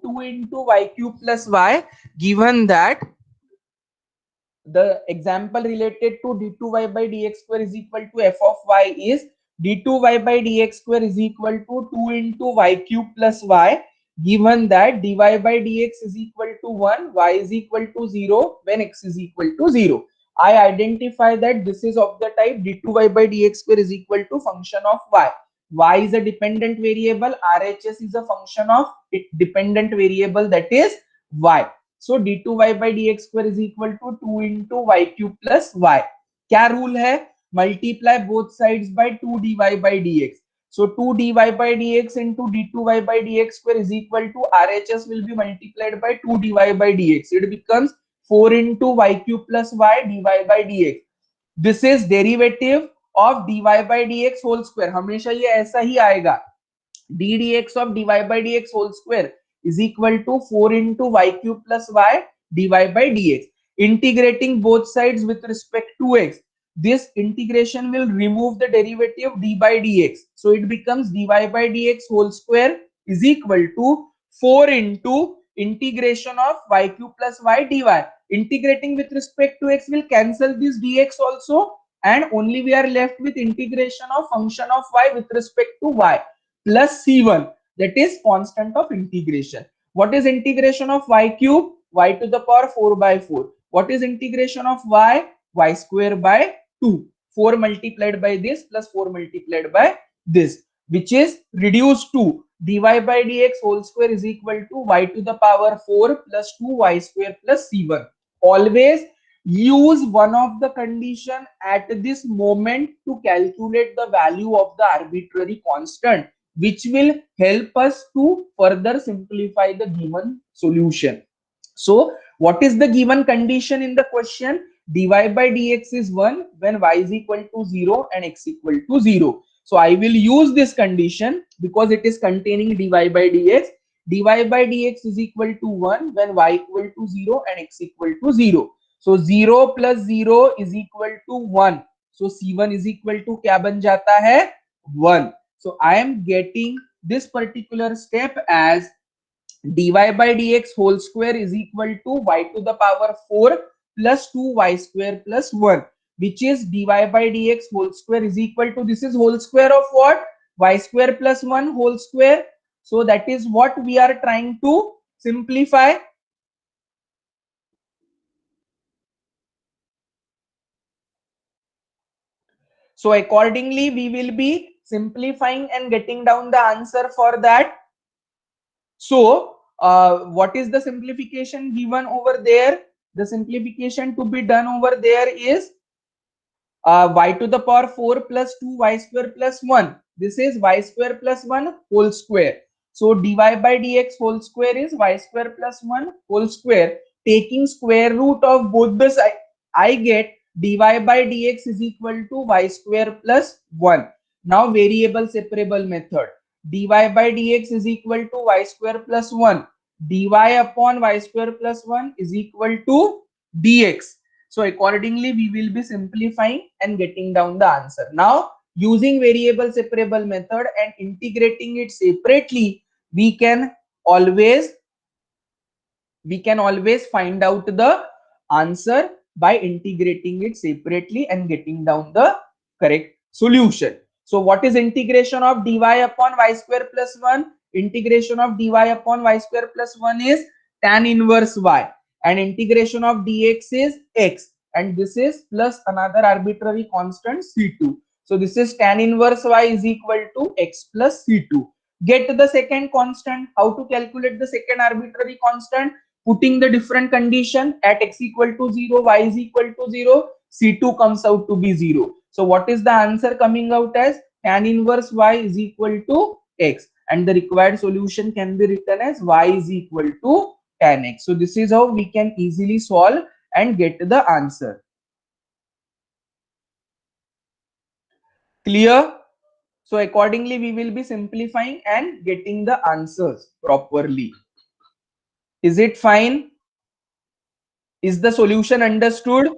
2 into y cube plus y, given that the example related to d2y by dx square is equal to f of y is d2y by dx square is equal to 2 into y cube plus y, given that dy by dx is equal to 1, y is equal to 0 when x is equal to 0. I identify that this is of the type d2y by dx square is equal to function of y. Y is a dependent variable, RHS is a function of dependent variable, that is y. So d2y by dx square is equal to 2 into y cube plus y. क्या rule है? Multiply both sides by 2 dy by dx. So 2 dy by dx into d2y by dx square is equal to RHS will be multiplied by 2 dy by dx. It becomes 4 into y cube plus y dy by dx. This is derivative of dy by dx whole square. हमेशा ये ऐसा ही आएगा. d dx of dy by dx whole square is equal to 4 into y cube plus y dy by dx. Integrating both sides with respect to x, this integration will remove the derivative d by dx. So it becomes dy by dx whole square is equal to 4 into integration of y cube plus y dy. Integrating with respect to x will cancel this dx also, and only we are left with integration of function of y with respect to y plus c1, that is constant of integration. What is integration of y cube? Y to the power 4 by 4. What is integration of y? Y square by 2. 4 multiplied by this plus 4 multiplied by this, which is reduced to dy by dx whole square is equal to y to the power 4 plus 2y square plus c1. Always use one of the condition at this moment to calculate the value of the arbitrary constant, which will help us to further simplify the given solution. So what is the given condition in the question? Dy by dx is 1 when y is equal to 0 and x equal to 0. So I will use this condition because it is containing dy by dx. Dy by dx is equal to 1 when y equal to 0 and x equal to 0. So 0 plus 0 is equal to 1. So c1 is equal to क्या बन जाता है? 1. So I am getting this particular step as dy by dx whole square is equal to y to the power 4 plus 2y square plus 1, which is dy by dx whole square is equal to, this is whole square of what? Y square plus 1 whole square. So that is what we are trying to simplify. So accordingly, we will be simplifying and getting down the answer for that. So what is the simplification given over there? The simplification to be done over there is y to the power 4 plus 2y square plus 1. This is y square plus 1 whole square. So dy by dx whole square is y square plus 1 whole square. Taking square root of both the sides, I get dy by dx is equal to y square plus 1. Now variable separable method. Dy by dx is equal to y square plus 1. Dy upon y square plus 1 is equal to dx. So accordingly, we will be simplifying and getting down the answer. Now, using variable separable method and integrating it separately, we can always find out the answer by integrating it separately and getting down the correct solution. So what is integration of dy upon y square plus 1? Integration of dy upon y square plus 1 is tan inverse y, and integration of dx is x, and this is plus another arbitrary constant c2. So this is tan inverse y is equal to x plus c2. Get the second constant. How to calculate the second arbitrary constant? Putting the different condition at x equal to 0, y is equal to 0, c2 comes out to be 0. So what is the answer coming out as? Tan inverse y is equal to x, and the required solution can be written as y is equal to tan x. So this is how we can easily solve and get the answer. Clear? So accordingly, we will be simplifying and getting the answers properly. Is it fine? Is the solution understood?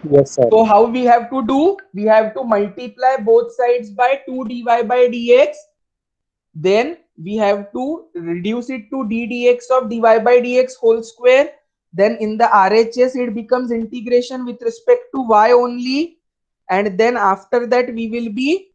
Yes, sir. So how we have to do? We have to multiply both sides by 2 dy by dx. Then we have to reduce it to d dx of dy by dx whole square. Then in the RHS it becomes integration with respect to y only, and then after that we will be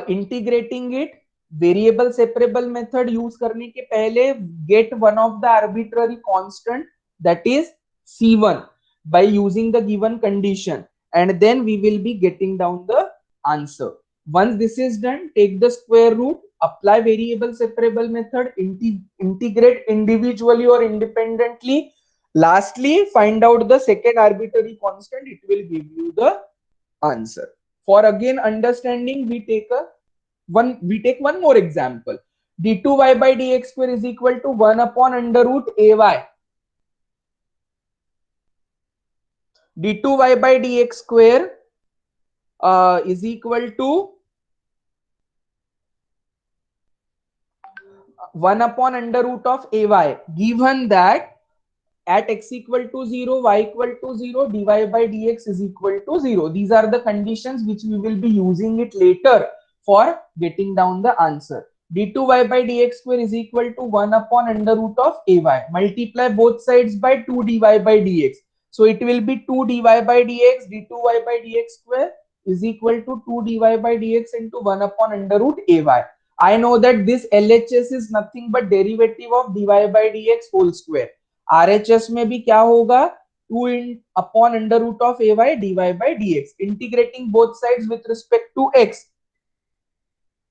integrating it. Variable separable method use करने के पहले get one of the arbitrary constant, that is C1, by using the given condition, and then we will be getting down the answer. Once this is done, take the square root, apply variable separable method, integrate individually or independently. Lastly, find out the second arbitrary constant. It will give you the answer. For again understanding, we take one more example. d2y by dx square is equal to 1 upon under root ay. d2y by dx square is equal to 1 upon under root of ay, given that at x equal to 0, y equal to 0, dy by dx is equal to 0. These are the conditions which we will be using it later for getting down the answer. d2y by dx square is equal to 1 upon under root of ay. Multiply both sides by 2 dy by dx. So it will be 2 dy by dx, d2y by dx square is equal to 2 dy by dx into 1 upon under root ay. I know that this LHS is nothing but derivative of dy by dx whole square. RHS में भी क्या होगा, 2 upon under root of ay dy by dx. Integrating both sides with respect to x,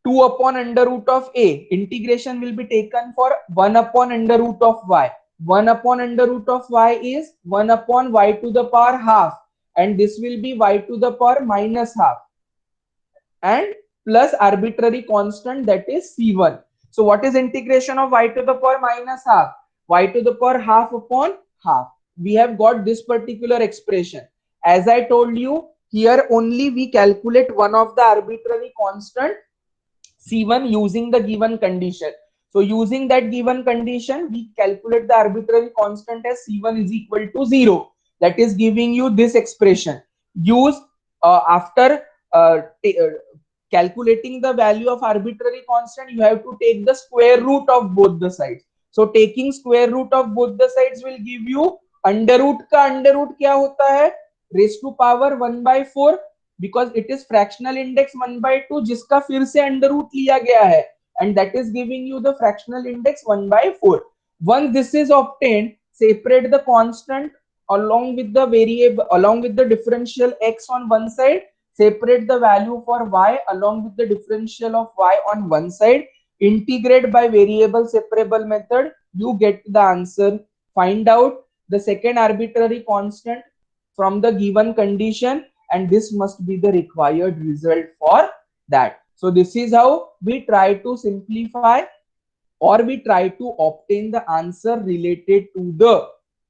2 upon under root of a. Integration will be taken for 1 upon under root of y. 1 upon under root of y is 1 upon y to the power half, and this will be y to the power minus half, and plus arbitrary constant, that is c1. So what is integration of y to the power minus half? Y to the power half upon half. We have got this particular expression. As I told you, here only we calculate one of the arbitrary constant c1 using the given condition. So using that given condition, we calculate the arbitrary constant as c1 is equal to 0. That is giving you this expression. Use after calculating the value of arbitrary constant, you have to take the square root of both the sides. So taking square root of both the sides will give you under root का under root क्या होता है, raised to power 1/4, because it is fractional index 1/2 जिसका फिर से under root लिया गया है, and that is giving you the fractional index 1/4. Once this is obtained, separate the constant along with the variable, along with the differential x on one side. Separate the value for y along with the differential of y on one side. Integrate by variable separable method. You get the answer. Find out the second arbitrary constant from the given condition, and this must be the required result for that. So this is how we try to simplify, or we try to obtain the answer related to the